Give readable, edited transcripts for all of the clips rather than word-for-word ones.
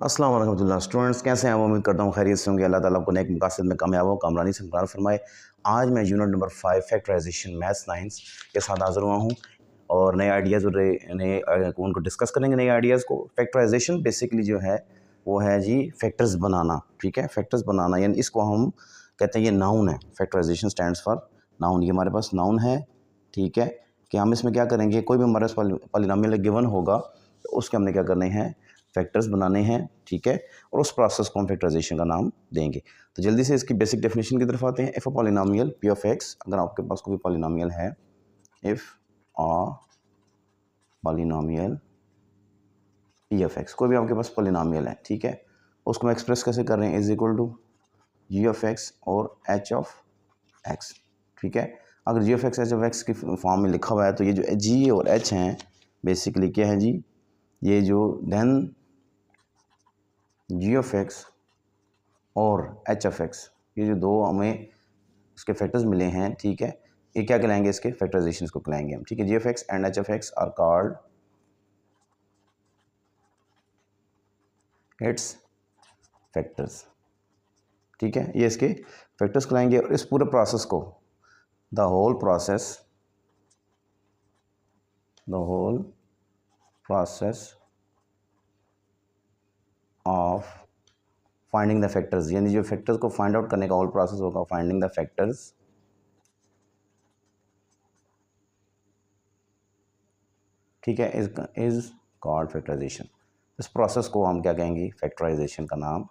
अस्सलाम वालेकुम रहमतुल्लाह। स्टूडेंट्स कैसे हैं? उम्मीद करता हूँ खैरियत से होंगे। अल्लाह ताला आपको नेक मकासद में कामयाब हो, कामरानी से मुराद फरमाए। आज मैं यूनिट नंबर 5 फैक्टराइजेशन मैथ्स 9 के साथ हाज़िर हुआ हूँ और नए आइडियाज़ और नए उनको डिस्कस करेंगे। नए आइडियाज़ को फैक्टराइजेशन बेसिकली जो है वो है जी फैक्टर्स बनाना। ठीक है, फैक्टर्स बनाना यानी इसको हम कहते हैं ये नाउन है। Factorisation stands for noun. ये हमारे पास नाउन है। ठीक है, कि हम इसमें क्या करेंगे, कोई भी हमारे पास पॉलिनोमियल गिवन होगा तो उसके हमने क्या करने हैं, फैक्टर्स बनाने हैं। ठीक है, और उस प्रोसेस को हम फैक्टराइजेशन का नाम देंगे। तो जल्दी से इसकी बेसिक डेफिनेशन की तरफ आते हैं। If a polynomial P of x, अगर आपके पास कोई पॉलिनोमियल है, if a polynomial P of x, कोई भी आपके पास पॉलिनोमियल है, ठीक है, उसको हम एक्सप्रेस कैसे कर रहे हैं, is equal to g of x और एच ऑफ एक्स। ठीक है, अगर g of x h of x की फॉर्म में लिखा हुआ है तो ये जो जी और एच हैं बेसिकली क्या है जी, ये जो देन जी ऑफ एक्स और एच ऑफ एक्स, ये जो दो हमें इसके फैक्टर्स मिले हैं, ठीक है, ये क्या कहलाएंगे, इसके फैक्टराइजेशन को कहलाएंगे हम। ठीक है, g of x and h of x are called its factors. ठीक है, ये इसके फैक्टर्स कहलाएंगे और इस पूरे प्रोसेस को the whole process of finding the factors, यानी जो फैक्टर्स को फाइंड आउट करने का होल प्रोसेस होगा, फाइंडिंग द फैक्टर्स, ठीक है, इज कॉल्ड फैक्टराइजेशन। इस प्रोसेस को हम क्या कहेंगे, फैक्टराइजेशन का नाम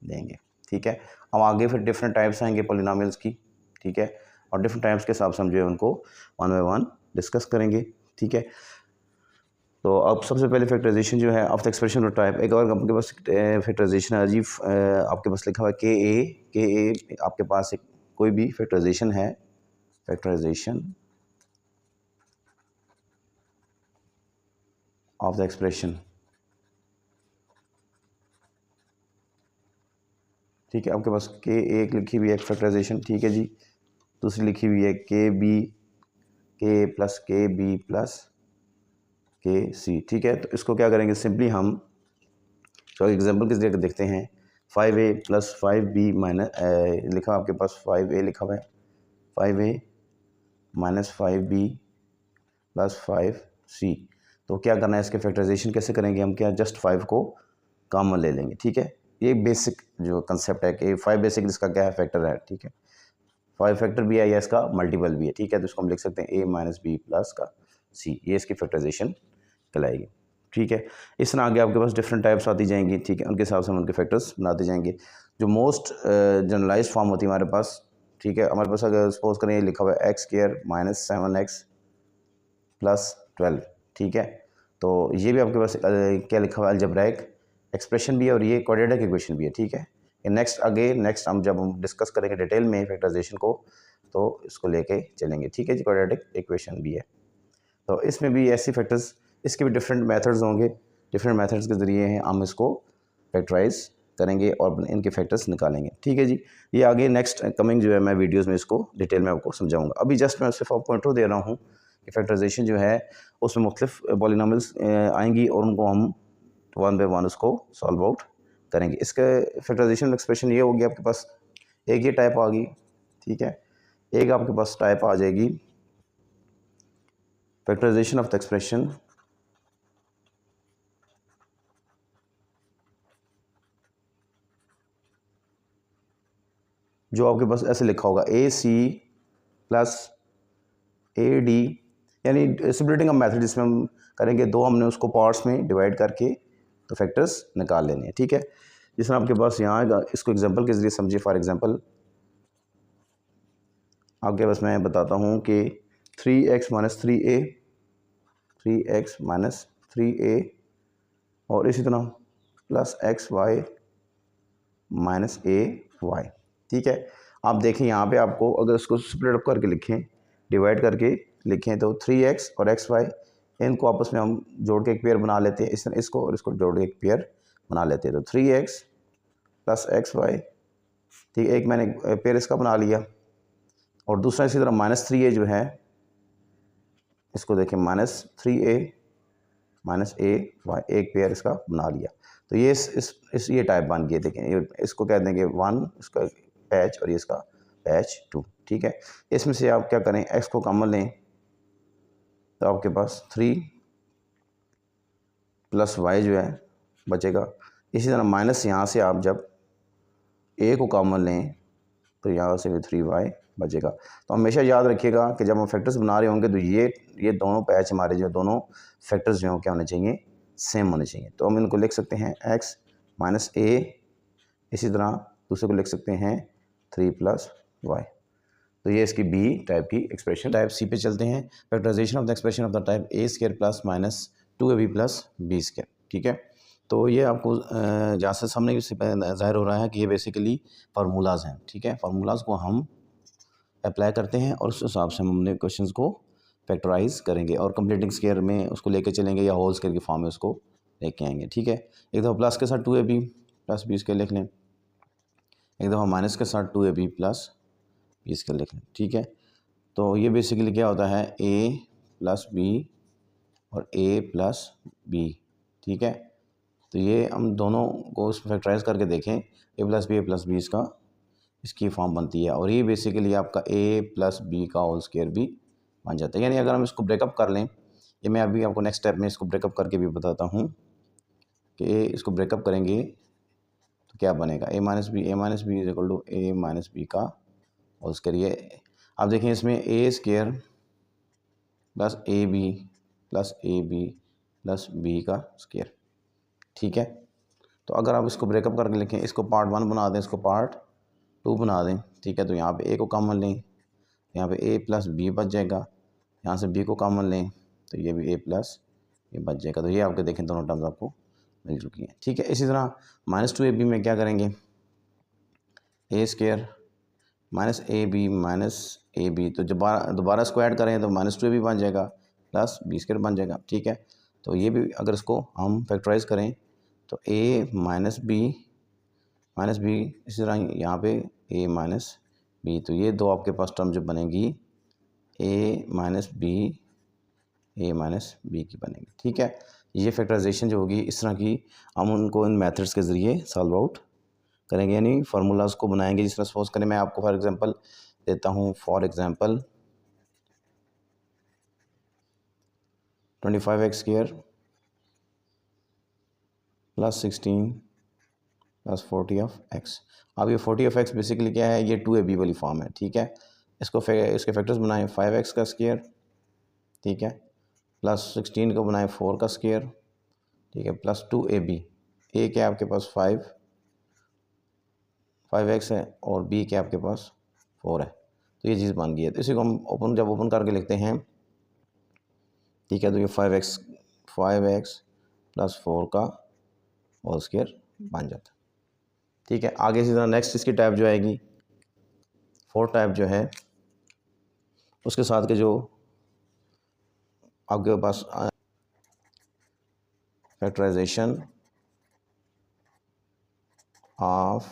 देंगे। ठीक है, अब आगे फिर डिफरेंट टाइप्स आएंगे पॉलिनोमियल्स की। ठीक है, और डिफरेंट टाइप्स के हिसाब से हम जो है उनको वन बाय वन डिस्कस करेंगे। ठीक है, तो अब सबसे पहले फैक्टराइजेशन जो है ऑफ द एक्सप्रेशन टाइप। एक और आपके पास फैक्टराइजेशन है जी, आपके पास लिखा हुआ है के ए आपके पास एक कोई भी फैक्टराइजेशन है, फैक्टराइजेशन ऑफ द एक्सप्रेशन। ठीक है, आपके पास के एक लिखी हुई है एक फैक्टराइजेशन, ठीक है जी, दूसरी लिखी हुई है के बी, के प्लस के बी प्लस के सी। ठीक है, तो इसको क्या करेंगे, सिंपली हम तो एग्जांपल किस जगह देखते हैं, 5a प्लस 5b माइनस लिखा आपके पास 5a लिखा हुआ है, 5a minus 5b plus 5c। तो क्या करना है, इसके फैक्टराइजेशन कैसे करेंगे हम, क्या जस्ट 5 को कॉमन ले लेंगे। ठीक है, ये बेसिक जो कंसेप्ट है कि 5 बेसिक इसका क्या है, फैक्टर है। ठीक है, 5 फैक्टर भी है या इसका मल्टीपल भी है। ठीक है, तो इसको हम लिख सकते हैं a माइनस बी प्लस का c, ये इसकी फैक्टराइजेशन कहलाएगी। ठीक है, इस तरह आगे आपके पास डिफरेंट टाइप्स आती जाएंगी। ठीक है, उनके हिसाब से हम उनके फैक्टर्स बनाते जाएंगे। जो मोस्ट जनरलाइज फॉर्म होती है हमारे पास, ठीक है, हमारे पास अगर सपोज करें ये लिखा हुआ है x square minus 7x plus 12। ठीक है, तो ये भी आपके पास क्या लिखा हुआ है, अलजेब्राइक एक्सप्रेशन भी है और ये क्वाड्रेटिक इक्वेशन भी है। ठीक है, नेक्स्ट हम जब हम डिस्कस करेंगे डिटेल में फैक्टराइजेशन को तो इसको लेके चलेंगे। ठीक है जी, क्वाड्रेटिक इक्वेशन भी है। तो इसमें भी ऐसी फैक्टर्स, इसके भी डिफरेंट मेथड्स होंगे, डिफरेंट मेथड्स के ज़रिए हैं हम इसको फैक्टराइज करेंगे और इनके फैक्टर्स निकालेंगे। ठीक है जी, ये आगे नेक्स्ट कमिंग जो है मैं वीडियोस में इसको डिटेल में आपको समझाऊंगा। अभी जस्ट मैं सिर्फ आपको इंट्रो दे रहा हूँ कि फैक्टराइजेशन जो है उसमें मुख्तलिफ पॉलिनोमियल्स आएंगी और उनको हम वन बाय वन उसको सॉल्व आउट करेंगे। इसके फैक्टराइजेशन एक्सप्रेशन ये होगी, आपके पास एक ये टाइप आ गई। ठीक है, एक आपके पास टाइप आ जाएगी फैक्टराइजेशन ऑफ द एक्सप्रेशन जो आपके पास ऐसे लिखा होगा ए सी प्लस ए डी, यानी स्प्लिटिंग ऑफ मेथड जिसमें हम करेंगे, दो हमने उसको पार्ट्स में डिवाइड करके तो फैक्टर्स निकाल लेने हैं। ठीक है, जिस तरह आपके पास यहाँ आएगा, इसको एग्जांपल के जरिए समझिए। फॉर एग्जांपल आपके पास मैं बताता हूँ कि 3x minus 3a, 3x minus 3a और इसी तरह प्लस एक्स वाई माइनस ए वाई। ठीक है, आप देखें यहाँ पे आपको अगर इसको स्प्लिट अप करके लिखें, डिवाइड करके लिखें तो 3x और एक्स वाई इनको आपस में हम जोड़ के एक पेयर बना लेते हैं। इसको और इसको जोड़ के एक पेयर बना लेते हैं। तो 3x प्लस एक्स वाई, ठीक है, एक मैंने पेयर इसका बना लिया और दूसरा इसी तरह माइनस 3a जो है, इसको देखें माइनस 3a माइनस ए वाई, एक पेयर इसका बना लिया। तो ये इस ये टाइप बन गए। देखें ये इसको कह देंगे 1 इसका पैच और ये इसका पैच 2, ठीक है। इसमें से आप क्या करें, x को कॉमन लें तो आपके पास 3 प्लस y जो है बचेगा। इसी तरह माइनस यहाँ से आप जब a को कॉमन लें तो यहाँ से भी 3y बचेगा। तो हमेशा याद रखिएगा कि जब हम फैक्टर्स बना रहे होंगे तो ये दोनों पैच हमारे जो दोनों फैक्टर्स जो हैं क्या होने चाहिए, सेम होने चाहिए। तो हम इनको लिख सकते हैं x माइनस a, इसी तरह दूसरे को लिख सकते हैं 3 प्लस y। तो ये इसकी बी टाइप की एक्सप्रेशन। टाइप सी पे चलते हैं। Factorisation of the expression of the type A square plus minus 2ab plus B square, ठीक है। तो ये आपको जहाँ से सामने ज़ाहिर हो रहा है कि ये बेसिकली फार्मूलाज हैं, ठीक है। फार्मूलाज को हम अप्लाई करते हैं और उस हिसाब से हम अपने क्वेश्चंस को फैक्टराइज करेंगे और कंप्लीटिंग स्क्वायर में उसको लेके चलेंगे या होल स्क्वायर की फॉर्म में उसको लेके आएंगे, ठीक है। एक दफ़ा प्लस के साथ 2ab प्लस बी स्क्वायर लिख लें, एक दफ़ा माइनस के साथ 2ab प्लस बी स्क्वायर लिख लें, ठीक है। तो ये बेसिकली क्या होता है, a प्लस बी और a प्लस बी, ठीक है। तो ये हम दोनों को फैक्टराइज करके देखें, a प्लस बी इसकी फॉर्म बनती है और ये बेसिकली आपका a प्लस बी का होल स्क्वायर भी बन जाता है। यानी अगर हम इसको ब्रेकअप कर लें, ये मैं अभी आपको नेक्स्ट स्टेप में इसको ब्रेकअप करके भी बताता हूँ कि इसको ब्रेकअप करेंगे तो क्या बनेगा, a minus B is equal to a minus B का होल स्क्वायर। ये आप देखें इसमें a square plus A B plus B का स्क्वायर, ठीक है। तो अगर आप इसको ब्रेकअप करके लिखें, इसको पार्ट 1 बना दें, इसको पार्ट 2 बना दें, ठीक है। तो यहाँ पे a को कॉमन लें, यहाँ पे a प्लस बी बच जाएगा, यहाँ से b को कॉमन लें तो ये भी a प्लस ये बच जाएगा। तो ये आपके देखें दोनों टर्म्स आपको मिल चुकी हैं, ठीक है। इसी तरह माइनस 2ab में क्या करेंगे, a square minus A B तो जब दोबारा स्क्वायर करें तो माइनस 2ab बन जाएगा प्लस बी स्क्वायर बन जाएगा, ठीक है। तो ये भी अगर इसको हम फैक्टराइज करें तो a माइनस बी इसी तरह यहाँ पे a माइनस बी, तो ये दो आपके पास टर्म जो बनेगी a माइनस बी की बनेगी, ठीक है। ये फैक्टराइजेशन जो होगी इस तरह की हम उनको इन मेथड्स के ज़रिए सॉल्व आउट करेंगे, यानी फार्मूलाज को बनाएंगे। जिस तरह सपोज करें मैं आपको फॉर एग्जांपल देता हूँ, for example 25x square plus 16 plus 40 of x। अब ये 40 ऑफ x बेसिकली क्या है, ये 2ab वाली फॉर्म है, ठीक है। इसके फैक्टर्स बनाएं 5x का स्क्वायर, ठीक है, प्लस 16 को बनाएं 4 का स्क्वायर, ठीक है, प्लस 2ab। a क्या आपके पास 5x है और b क्या आपके पास 4 है, तो ये चीज़ बन गई है। तो इसी को हम जब ओपन करके लिखते हैं, ठीक है, तो ये 5x प्लस 4 का होल स्क्वायर बन जाता है, ठीक है। आगे इसी तरह नेक्स्ट इसकी टाइप जो आएगी 4 टाइप जो है उसके साथ के जो आपके पास factorisation of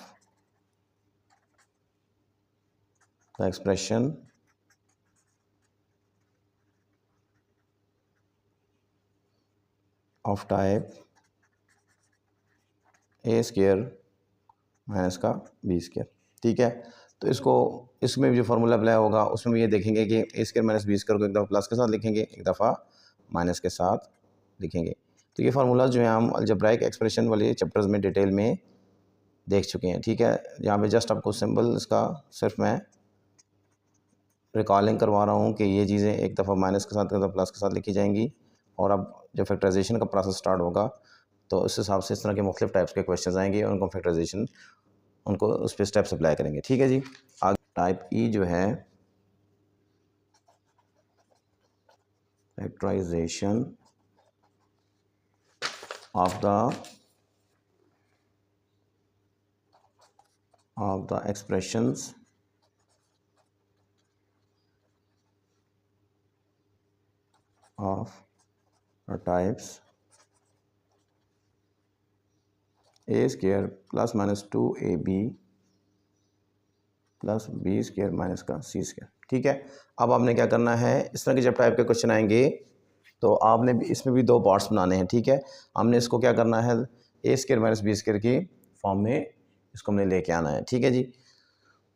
the expression of type a square minus का b स्क्वायर, ठीक है। तो इसमें भी जो फार्मूला अप्लाई होगा उसमें भी ये देखेंगे कि a square minus B square को एक दफ़ा प्लस के साथ लिखेंगे, एक दफ़ा माइनस के साथ लिखेंगे। तो ये फार्मूला जो है हम अलजेब्राइक एक्सप्रेशन वाले चैप्टर्स में डिटेल में देख चुके हैं, ठीक है। यहाँ पे जस्ट आपको सिंपल इसका सिर्फ मैं रिकॉलिंग करवा रहा हूँ कि ये चीज़ें एक दफ़ा माइनस के साथ, एक दफ़ा प्लस के साथ लिखी जाएंगी और अब जब फैक्टराइजेशन का प्रोसेस स्टार्ट होगा तो इस हिसाब से इस तरह के मुख्तलिफ टाइप्स के क्वेश्चन आएंगे और उनको फैक्टराइजेशन उनको उस पर स्टेप्स अप्लाई करेंगे, ठीक है जी। आगे टाइप ई जो है factorisation of the expressions of the types a square plus minus 2ab प्लस b स्क्वायर माइनस का c स्क्वायर, ठीक है। अब आपने क्या करना है, इस तरह के जब टाइप के क्वेश्चन आएंगे तो आपने इसमें भी 2 पार्ट्स बनाने हैं, ठीक है। हमने इसको क्या करना है, a square minus B square की फॉर्म में इसको हमने लेके आना है, ठीक है जी।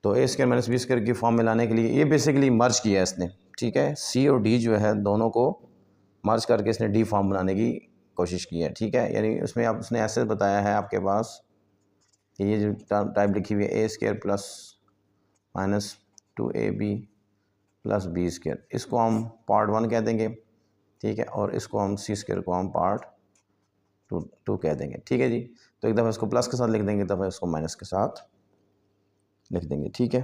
तो ए स्क्वायर माइनस बी स्क्वायर की फॉर्म में लाने के लिए ये बेसिकली मर्ज किया है इसने, ठीक है। सी और डी जो है दोनों को मर्ज करके इसने डी फॉर्म बनाने की कोशिश की है, ठीक है। यानी उसमें आप उसने ऐसे बताया है आपके पास कि ये जो टाइप लिखी हुई है a square plus minus 2ab plus B square, इसको हम पार्ट 1 कह देंगे, ठीक है। और इसको हम सी स्क्वायर को हम पार्ट 2 कह देंगे, ठीक है जी। तो एक दफ़ा इसको प्लस के साथ लिख देंगे, एक दफ़ा इसको माइनस के साथ लिख देंगे, ठीक है।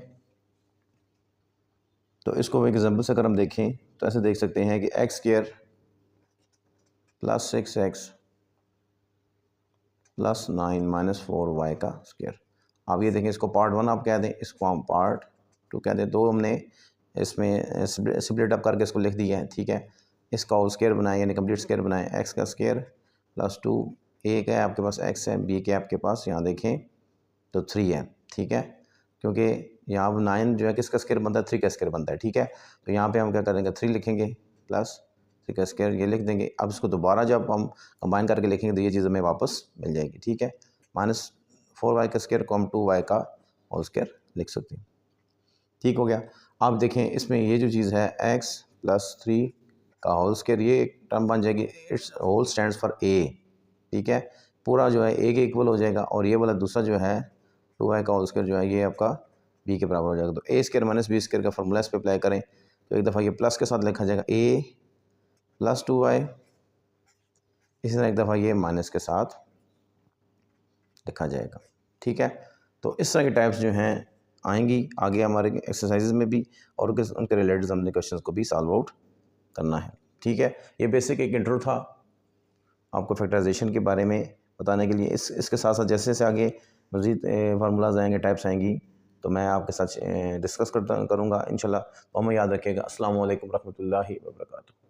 तो इसको एक एग्जाम्पल से अगर हम देखें तो ऐसे देख सकते हैं कि x square plus 6x plus 9 minus 4y का स्क्वायर। आप ये देखें, इसको पार्ट 1 आप कह दें, इसको हम पार्ट 2 कह दें। तो हमने इसमें स्प्लिट अप करके इसको लिख दिया है, ठीक है। इसका होल स्क्वायर बनाए यानी कंप्लीट स्क्वायर बनाए, एक्स का स्क्वायर प्लस 2, ए का है आपके पास एक्स है, बी के आपके पास यहाँ देखें तो 3 है, ठीक है। क्योंकि यहाँ पर 9 जो है किसका स्क्वायर बनता है, 3 का स्क्वायर बनता है, ठीक है। तो यहाँ पे हम क्या करेंगे, 3 लिखेंगे प्लस 3 का स्क्वायर ये लिख देंगे। अब इसको दोबारा जब हम कंबाइन करके लिखेंगे तो ये चीज़ हमें वापस मिल जाएगी, ठीक है। माइनस 4y का स्क्वायर को हम 2y का होल स्क्वायर लिख सकते हैं, ठीक हो गया। आप देखें इसमें ये जो चीज़ है x प्लस 3 का होल स्क्वायर, ये एक टर्म बन जाएगी, it's whole stands for a, ठीक है। पूरा जो है a के इक्वल हो जाएगा और ये वाला दूसरा जो है 2y का होल स्क्वायर जो है ये आपका b के बराबर हो जाएगा। तो a square minus B square का फॉर्मूला इस पर अप्लाई करें तो एक दफ़ा ये प्लस के साथ लिखा जाएगा a प्लस 2y, इसी तरह एक दफ़ा ये माइनस के साथ लिखा जाएगा, ठीक है। तो इस तरह के टाइप्स जो हैं आएंगी आगे हमारे एक्सरसाइजेज में भी, और उनके रिलेटेड हमने क्वेश्चंस को भी सॉल्व आउट करना है, ठीक है। ये बेसिक एक इंट्रो था आपको फैक्टराइजेशन के बारे में बताने के लिए। इसके साथ साथ जैसे जैसे आगे मज़ीद फार्मूलाज आएंगे, टाइप्स आएंगी, तो मैं आपके साथ डिस्कस करूँगा इंशाल्लाह। तो हमें याद रखिएगा। अस्सलाम वालेकुम रहमतुल्लाहि व बरकातुहू।